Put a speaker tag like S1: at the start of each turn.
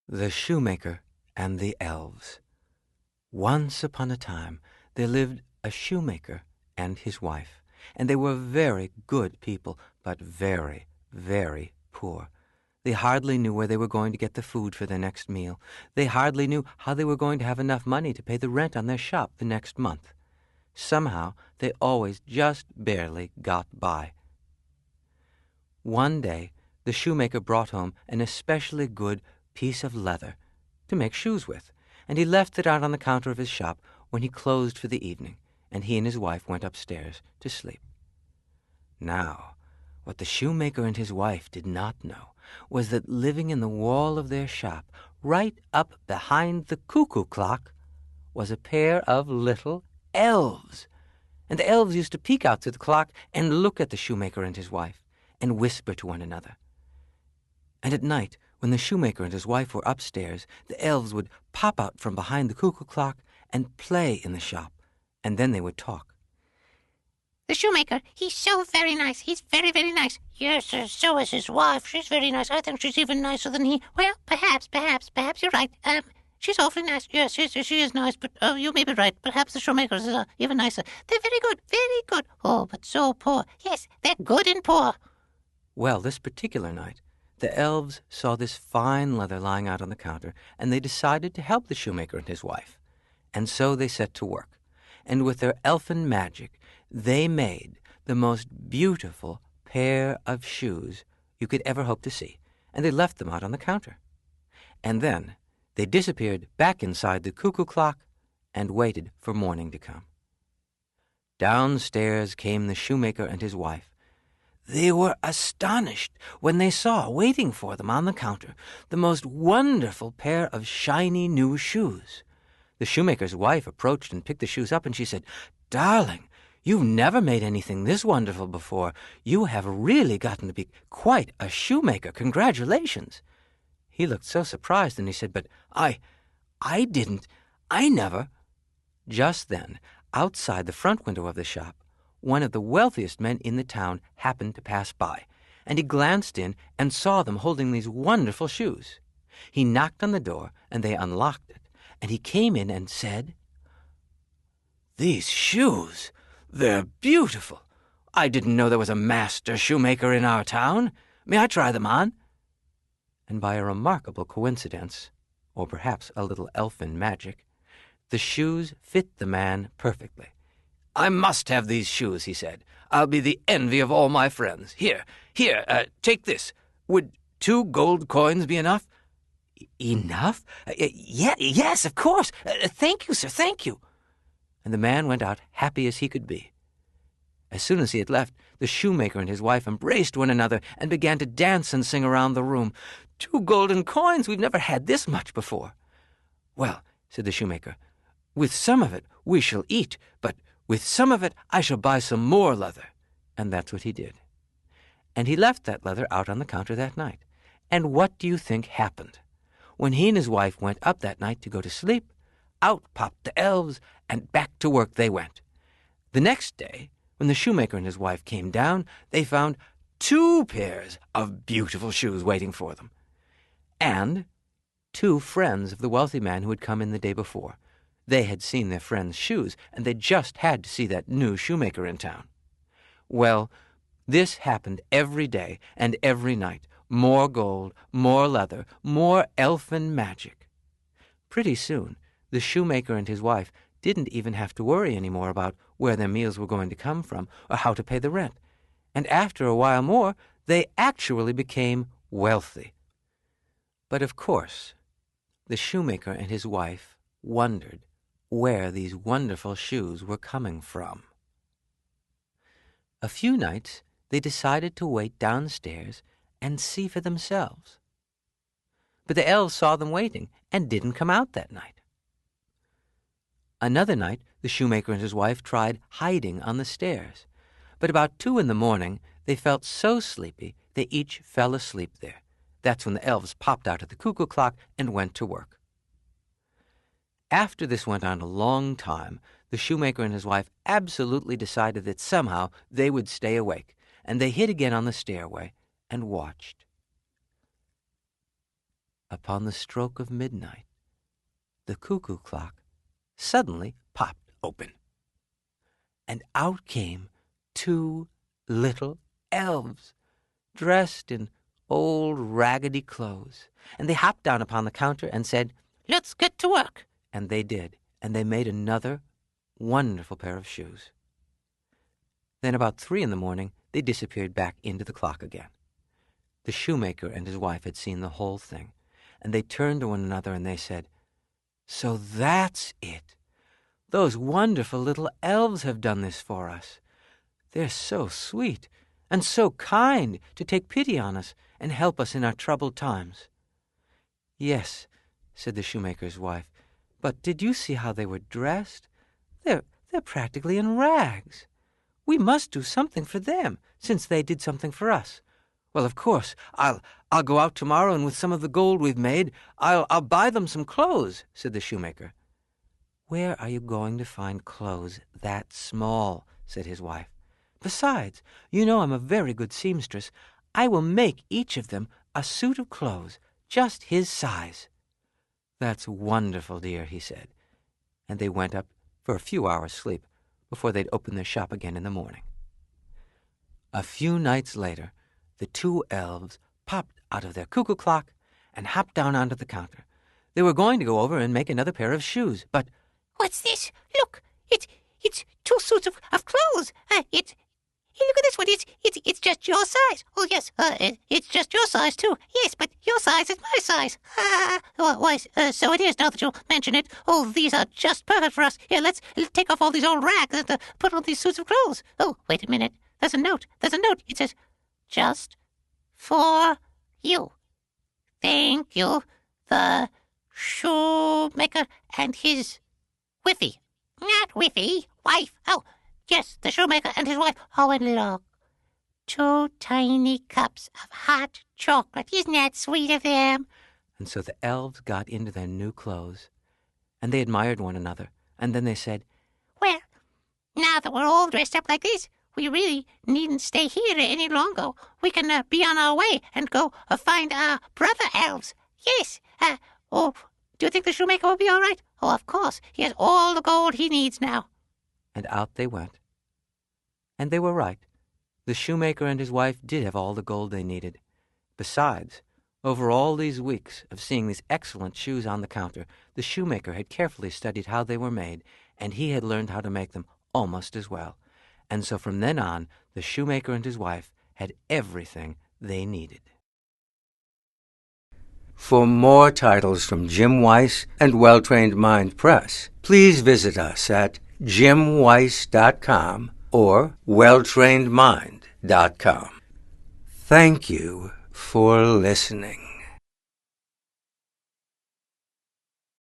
S1: The Shoemaker and the Elves. Once upon a time there lived a shoemaker and his wife, and they were very good people, but very, very poor. They hardly knew where they were going to get the food for their next meal. They hardly knew how they were going to have enough money to pay the rent on their shop the next month. Somehow they always just barely got by. One day the shoemaker brought home an especially good piece of leather to make shoes with, and he left it out on the counter of his shop when he closed for the evening, and he and his wife went upstairs to sleep. Now, what the shoemaker and his wife did not know was that living in the wall of their shop, right up behind the cuckoo clock, was a pair of little elves. And the elves used to peek out through the clock and look at the shoemaker and his wife, and whisper to one another. And at night, when the shoemaker and his wife were upstairs, the elves would pop out from behind the cuckoo clock and play in the shop, and then they would talk.
S2: The shoemaker, he's so very nice. He's very, very nice. Yes, so is his wife. She's very nice. I think she's even nicer than he. Well, perhaps you're right. She's awfully nice. Yes, she is nice, but you may be right. Perhaps the shoemaker is even nicer. They're very good, very good. Oh, but so poor. Yes, they're good and poor.
S1: Well, this particular night, the elves saw this fine leather lying out on the counter, and they decided to help the shoemaker and his wife. And so they set to work, and with their elfin magic, they made the most beautiful pair of shoes you could ever hope to see, and they left them out on the counter. And then they disappeared back inside the cuckoo clock and waited for morning to come. Downstairs came the shoemaker and his wife. They were astonished when they saw, waiting for them on the counter, the most wonderful pair of shiny new shoes. The shoemaker's wife approached and picked the shoes up, and she said, "Darling, you've never made anything this wonderful before. You have really gotten to be quite a shoemaker. Congratulations." He looked so surprised, and he said, "But I never." Just then, outside the front window of the shop, one of the wealthiest men in the town happened to pass by, and he glanced in and saw them holding these wonderful shoes. He knocked on the door, and they unlocked it, and he came in and said, "These shoes, they're beautiful. I didn't know there was a master shoemaker in our town. May I try them on?" And by a remarkable coincidence, or perhaps a little elfin magic, the shoes fit the man perfectly. "I must have these shoes," he said. "I'll be the envy of all my friends. Here, take this. Would 2 gold coins be enough?" "Enough? Yes, of course. Thank you, sir, thank you." And the man went out happy as he could be. As soon as he had left, the shoemaker and his wife embraced one another and began to dance and sing around the room. "2 golden coins! We've never had this much before." "Well," said the shoemaker, "with some of it we shall eat, but with some of it I shall buy some more leather." And that's what he did. And he left that leather out on the counter that night. And what do you think happened? When he and his wife went up that night to go to sleep, out popped the elves, and back to work they went. The next day, when the shoemaker and his wife came down, they found 2 pairs of beautiful shoes waiting for them, and 2 friends of the wealthy man who had come in the day before. They had seen their friend's shoes, and they just had to see that new shoemaker in town. Well, this happened every day and every night. More gold, more leather, more elfin magic. Pretty soon, the shoemaker and his wife didn't even have to worry anymore about where their meals were going to come from or how to pay the rent. And after a while more, they actually became wealthy. But of course, the shoemaker and his wife wondered where these wonderful shoes were coming from. A few nights they decided to wait downstairs and see for themselves. But the elves saw them waiting and didn't come out that night. Another night the shoemaker and his wife tried hiding on the stairs, but about 2 in the morning they felt so sleepy they each fell asleep there. That's when the elves popped out at the cuckoo clock and went to work. After this went on a long time, the shoemaker and his wife absolutely decided that somehow they would stay awake, and they hid again on the stairway and watched. upon the stroke of midnight, the cuckoo clock suddenly popped open, and out came 2 little elves, dressed in old raggedy clothes, and they hopped down upon the counter and said,
S2: "Let's get to work."
S1: and they did, and they made another wonderful pair of shoes. Then about 3 in the morning, they disappeared back into the clock again. The shoemaker and his wife had seen the whole thing, and they turned to one another and they said, "So that's it. Those wonderful little elves have done this for us. They're so sweet and so kind to take pity on us and help us in our troubled times." "Yes," said the shoemaker's wife, "but did you see how they were dressed? They're practically in rags. We must do something for them, since they did something for us. Well, of course, I'll go out tomorrow, and with some of the gold we've made, I'll buy them some clothes," said the shoemaker. "Where are you going to find clothes that small?" said his wife. "Besides, you know I'm a very good seamstress. I will make each of them a suit of clothes, just his size." "That's wonderful, dear," he said, and they went up for a few hours' sleep before they'd open their shop again in the morning. A few nights later, the 2 elves popped out of their cuckoo clock and hopped down onto the counter. They were going to go over and make another pair of shoes, but
S2: "What's this? Look, it's 2 suits of clothes. Hey, look at this one. It's just your size. Oh yes, it's just your size too. Yes, but your size is my size. Why, so it is. Now that you mention it. Oh, these are just perfect for us. Here, let's take off all these old rags and put on these suits of clothes. Oh, wait a minute. There's a note. It says, 'Just for you. Thank you, the shoemaker and his wifey.'" "Not wifey, wife. Oh, yes, the shoemaker and his wife. Oh, and look, 2 tiny cups of hot chocolate. Isn't that sweet of them?"
S1: And so the elves got into their new clothes, and they admired one another, and then they said,
S2: "Well, now that we're all dressed up like this, we really needn't stay here any longer. We can be on our way and go find our brother elves. Yes. Oh, do you think the shoemaker will be all right? Oh, of course. He has all the gold he needs now."
S1: and out they went. And they were right. The shoemaker and his wife did have all the gold they needed. Besides, over all these weeks of seeing these excellent shoes on the counter, the shoemaker had carefully studied how they were made, and he had learned how to make them almost as well. And so from then on, the shoemaker and his wife had everything they needed. For more titles from Jim Weiss and Well-Trained Mind Press, please visit us at jimweiss.com or welltrainedmind.com. Thank you for listening.